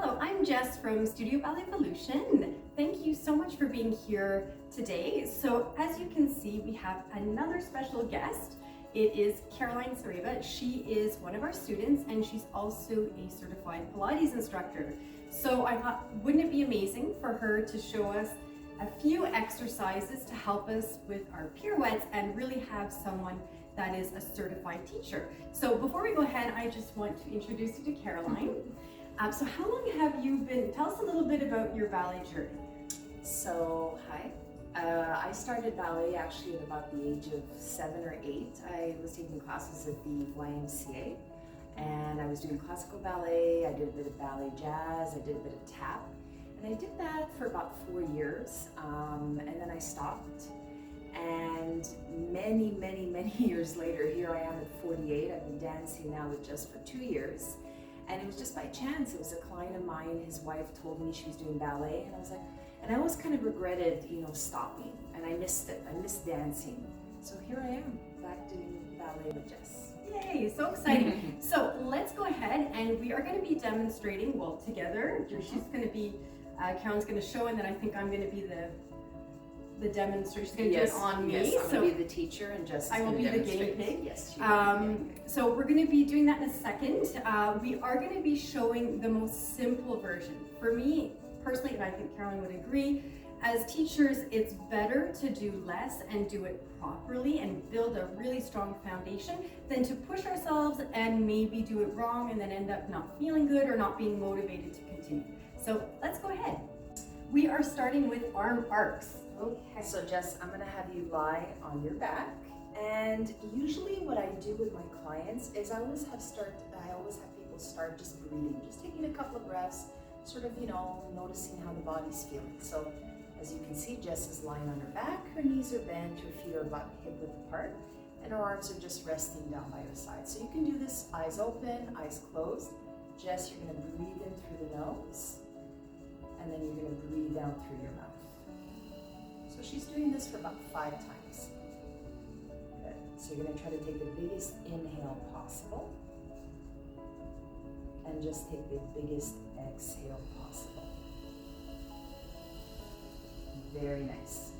Hello, I'm Jess from Studio Ballet Evolution. Thank you so much for being here today. So as you can see, we have another special guest. It is Caroline Saraiva. She is one of our students and she's also a certified Pilates instructor. So I thought, wouldn't it be amazing for her to show us a few exercises to help us with our pirouettes and really have someone that is a certified teacher. So before we go ahead, I just want to introduce you to Caroline. So how long have you been, tell us a little bit about your ballet journey. So, hi. I started ballet actually at about the age of 7 or 8. I was taking classes at the YMCA and I was doing classical ballet, I did a bit of ballet jazz, I did a bit of tap. And I did that for about 4 years and then I stopped. And many years later, here I am at 48. I've been dancing now just for 2 years. And it was just by chance. It was a client of mine, his wife told me she was doing ballet, and I was like, and I always kind of regretted, stopping, and I missed it. I missed dancing. So here I am, back doing ballet with Jess. Yay, so exciting. So let's go ahead and we are going to be demonstrating, well, together. She's going to be, Caroline's going to show, and then I think I'm going to be the demonstration. She's going to do it on me. Yes, I'm going to be the teacher and Jess is I will going to be the guinea demonstrate. pig. Yes, you will. So we're going to be doing that in a second. We are going to be showing the most simple version. For me, personally, and I think Caroline would agree, as teachers, it's better to do less and do it properly and build a really strong foundation than to push ourselves and maybe do it wrong and then end up not feeling good or not being motivated to continue. So let's go ahead. We are starting with arm arcs. Okay. So Jess, I'm going to have you lie on your back. And usually what I do with my clients is I always have people start just breathing, just taking a couple of breaths, sort of, noticing how the body's feeling. So as you can see, Jess is lying on her back, her knees are bent, her feet are about hip width apart, and her arms are just resting down by her side. So you can do this eyes open, eyes closed. Jess, you're going to breathe in through the nose, and then you're going to breathe down through your mouth. So she's doing this for about 5 times. Good. So you're going to try to take the biggest inhale possible and just take the biggest exhale possible. Very nice.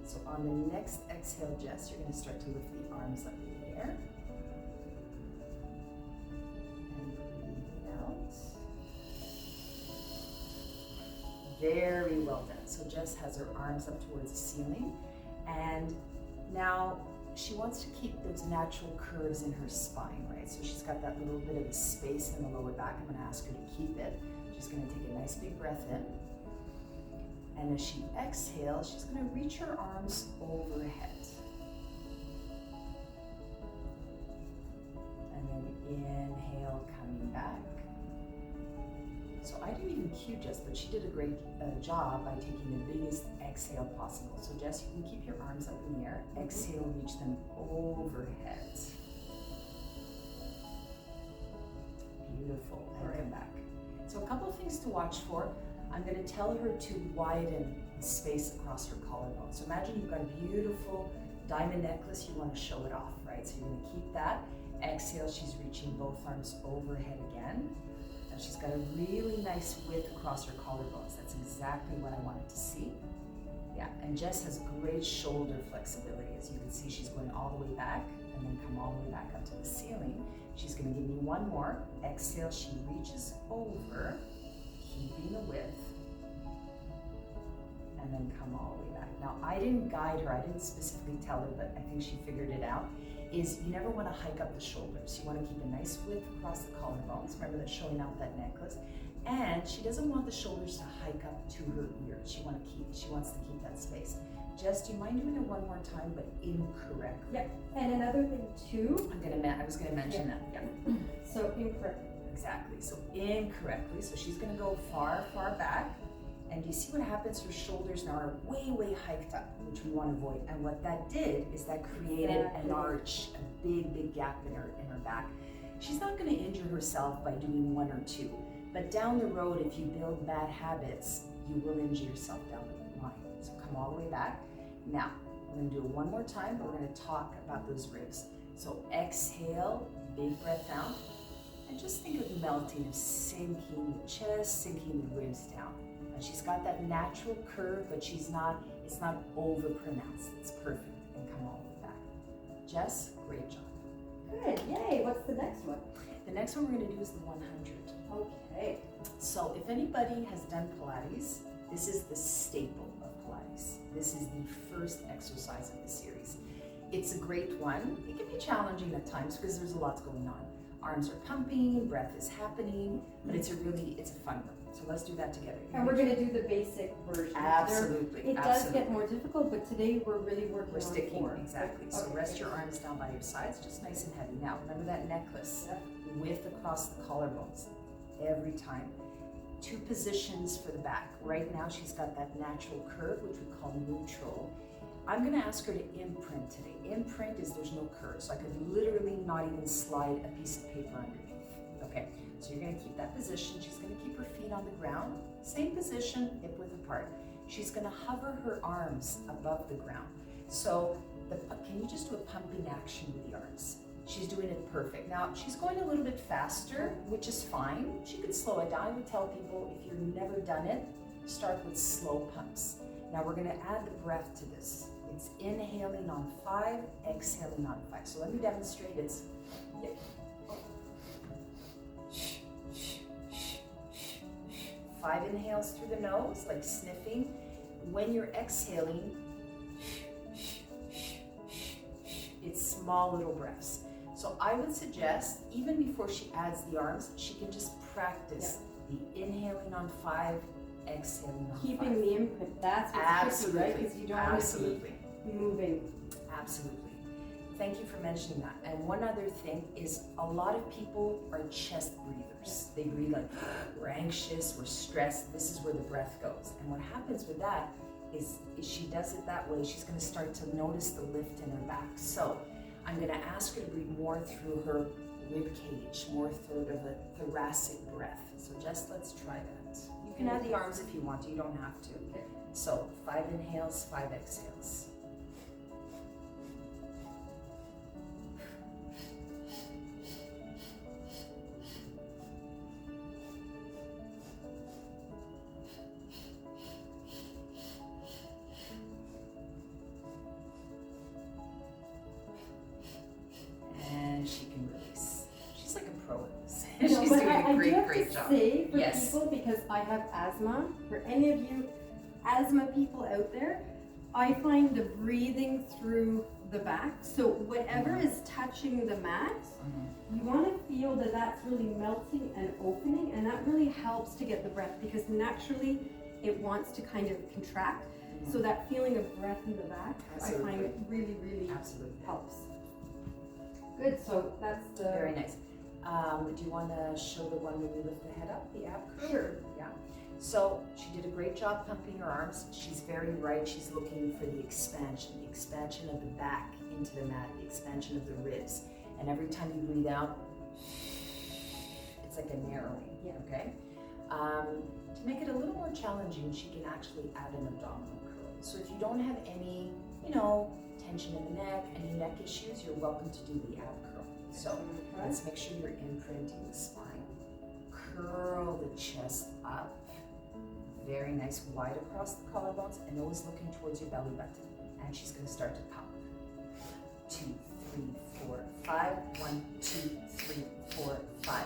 So on the next exhale, Jess, you're going to start to lift the arms up in the air. And breathe out. Very well done. So Jess has her arms up towards the ceiling, and now she wants to keep those natural curves in her spine, right? So she's got that little bit of a space in the lower back. I'm going to ask her to keep it. She's going to take a nice big breath in, and as she exhales, she's going to reach her arms overhead. And then inhale, coming back. So I didn't even cue Jess, but she did a great job by taking the biggest exhale possible. So Jess, you can keep your arms up in the air. Exhale, reach them overhead. Beautiful, and come back. So a couple of things to watch for. I'm going to tell her to widen the space across her collarbone. So imagine you've got a beautiful diamond necklace, you want to show it off, right? So you're going to keep that. Exhale, she's reaching both arms overhead again. And she's got a really nice width across her collarbones. That's exactly what I wanted to see. Yeah, and Jess has great shoulder flexibility. As you can see, she's going all the way back and then come all the way back up to the ceiling. She's going to give me one more. Exhale, she reaches over, keeping the width, and then come all the way back. Now, I didn't guide her. I didn't specifically tell her, but I think she figured it out. Is you never want to hike up the shoulders. You want to keep a nice width across the collarbones. Remember that showing out that necklace. And she doesn't want the shoulders to hike up to her ears. She wants to keep that space. Jess, do you mind doing it one more time, but incorrectly? Yeah. And another thing too. I was gonna mention that. Yeah. So incorrectly. Exactly. So incorrectly. So she's gonna go far back. And you see what happens? Her shoulders now are way hiked up, which we want to avoid. And what that did is that created an arch, a big gap in her back. She's not going to injure herself by doing 1 or 2, but down the road, if you build bad habits, you will injure yourself down the line. So come all the way back. Now, we're going to do it one more time, but we're going to talk about those ribs. So exhale, big breath out, And just think of melting, of sinking the chest, sinking the ribs down. And she's got that natural curve, but it's not over pronounced. It's perfect. And come all the way back. Jess, great job. Good, yay. What's the next one? The next one we're going to do is the 100. Okay. So if anybody has done Pilates, this is the staple of Pilates. This is the first exercise of the series. It's a great one. It can be challenging at times because there's a lot going on. Arms are pumping, breath is happening, but it's a fun one. So let's do that together. And we're going to do the basic version. Absolutely. It does get more difficult, but today we're really working We're sticking, on 4. exactly. So rest your arms down by your sides, just nice and heavy. Now, remember that necklace, width across the collarbones, every time. 2 positions for the back. Right now, she's got that natural curve, which we call neutral. I'm gonna ask her to imprint today. Imprint is there's no curve, so I could literally not even slide a piece of paper underneath. Okay, so you're gonna keep that position. She's gonna keep her feet on the ground. Same position, hip width apart. She's gonna hover her arms above the ground. So can you just do a pumping action with the arms? She's doing it perfect. Now, she's going a little bit faster, which is fine. She could slow it down. I would tell people, if you've never done it, start with slow pumps. Now, we're gonna add the breath to this. It's inhaling on 5, exhaling on 5. So let me demonstrate. It's 5 inhales through the nose, like sniffing. When you're exhaling, it's small little breaths. So I would suggest, even before she adds the arms, she can just practice the inhaling on 5, exhaling on 5. Keeping the imprint, that's what's tricky, right? Because you don't want to be moving. Absolutely. Thank you for mentioning that. And one other thing is a lot of people are chest breathers. They breathe like we're anxious, we're stressed. This is where the breath goes. And what happens with that is she does it that way, she's going to start to notice the lift in her back. So I'm going to ask her to breathe more through her rib cage, more through the thoracic breath. So just let's try that. You can add the arms if you want to, you don't have to. Okay. So 5 inhales, 5 exhales. She can release. She's like a pro at this. She's doing a great job. Say for people, because I have asthma, for any of you asthma people out there, I find the breathing through the back, so whatever is touching the mat, you want to feel that that's really melting and opening, and that really helps to get the breath, because naturally it wants to kind of contract. So that feeling of breath in the back, I find it really helps. Good, so that's the... Very nice. Do you want to show the one where we lift the head up, the ab curl? Sure. Yeah. So she did a great job pumping her arms. She's very right. She's looking for the expansion of the back into the mat, the expansion of the ribs. And every time you breathe out, it's like a narrowing, okay? To make it a little more challenging, she can actually add an abdominal curl. So if you don't have any, tension in the neck, any neck issues, you're welcome to do the ab curl. So let's make sure you're imprinting the spine. Curl the chest up. Very nice, wide across the collarbones, and always looking towards your belly button. And she's going to start to pump. 2, 3, 4, 5. 1, 2, 3, 4, 5. 1,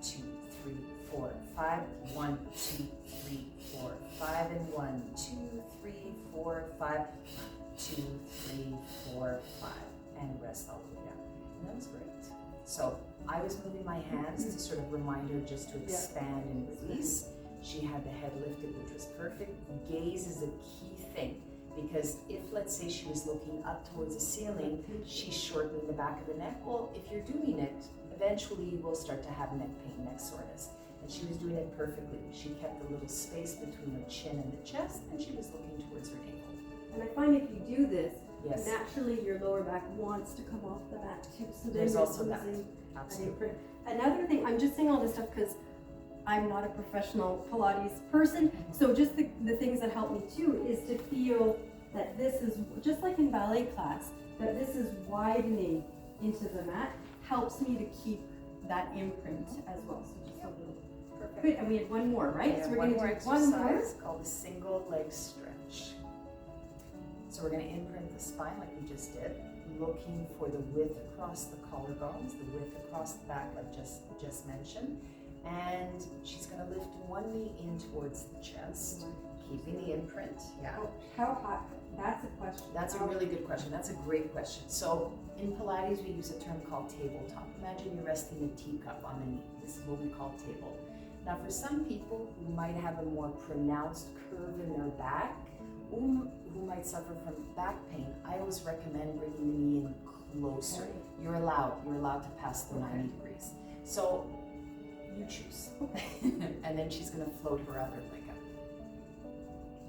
2, 3, 4, 5. 1, 2, 3, 4, 5. And 1, 2, 3, 4, 5. 2, 3, 4, 5, and rest all the way down. And that was great. So I was moving my hands to sort of remind her just to expand and release. She had the head lifted, which was perfect. Gaze is a key thing, because if, let's say, she was looking up towards the ceiling, she's shortening the back of the neck. Well, if you're doing it, eventually you will start to have neck pain, neck soreness. And she was doing it perfectly. She kept a little space between her chin and the chest, and she was looking towards her navel. And I find if you do this, naturally your lower back wants to come off the mat too. So there's also that. Absolutely. Another thing, I'm just saying all this stuff because I'm not a professional Pilates person. So just the things that help me too is to feel that this is, just like in ballet class, that this is widening into the mat, helps me to keep that imprint as well. So just a little. Perfect. Good, and we had one more, right? Yeah, So we're one going more to do one more. exercise called the single leg stretch. So we're going to imprint the spine like we just did, looking for the width across the collarbones, the width across the back like just mentioned. And she's going to lift one knee in towards the chest, keeping the imprint. Yeah. Oh, how high? That's a question. That's a really good question. That's a great question. So in Pilates, we use a term called tabletop. Imagine you're resting a teacup on the knee. This is what we call table. Now for some people who might have a more pronounced curve in their back, or who might suffer from back pain, I always recommend bringing the knee in closer. You're allowed to pass the 90 degrees. So you choose. And then she's gonna float her other leg up.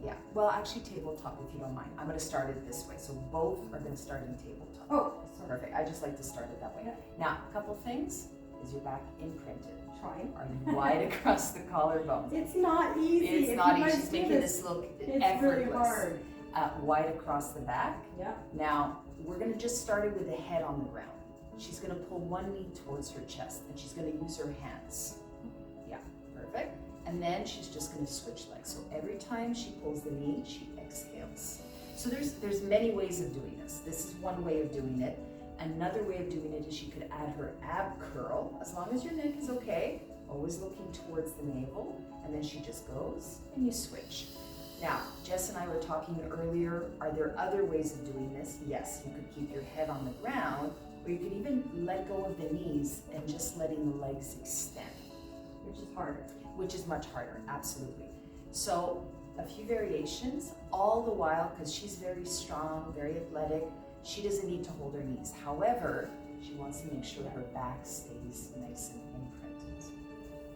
Yeah, well actually tabletop if you don't mind. I'm gonna start it this way. So both are gonna start in tabletop. Oh, sorry. Perfect, I just like to start it that way. Yeah. Now, a couple things. Is your back imprinted? Trying. Are you wide across the collarbones? It's not easy. It's If not you easy. guys She's do making this look it's effortless. really hard. Wide across the back. Yeah. Now, we're gonna just start it with the head on the ground. She's gonna pull one knee towards her chest and she's gonna use her hands. Yeah, perfect. And then she's just gonna switch legs. So every time she pulls the knee, she exhales. So there's many ways of doing this. This is one way of doing it. Another way of doing it is she could add her ab curl, as long as your neck is okay, always looking towards the navel, and then she just goes and you switch. Now, Jess and I were talking earlier, are there other ways of doing this? Yes, you could keep your head on the ground, or you could even let go of the knees and just letting the legs extend. Which is harder. Which is much harder, absolutely. So, a few variations, all the while, because she's very strong, very athletic, she doesn't need to hold her knees. However, she wants to make sure her back stays nice and imprinted.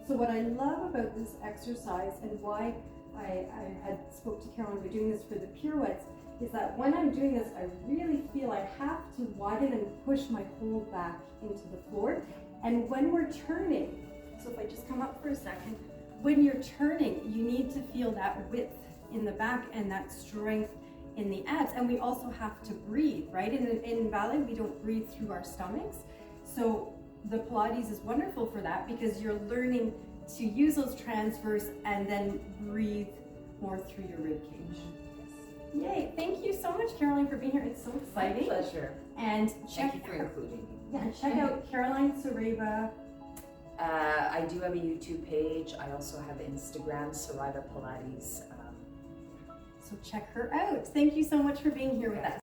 So what I love about this exercise and why I had spoke to Caroline about doing this for the pirouettes is that when I'm doing this, I really feel I have to widen and push my whole back into the floor. And when we're turning, so if I just come up for a second, when you're turning, you need to feel that width in the back and that strength in the abs, and we also have to breathe, right? In ballet, we don't breathe through our stomachs. So the Pilates is wonderful for that because you're learning to use those transverse and then breathe more through your rib cage. Yes. Yay, thank you so much, Caroline, for being here. It's so exciting. My pleasure. And Thank you for including me. Yeah, check out Caroline Saraiva. I do have a YouTube page. I also have Instagram, Saraiva Pilates. So check her out. Thank you so much for being here with us.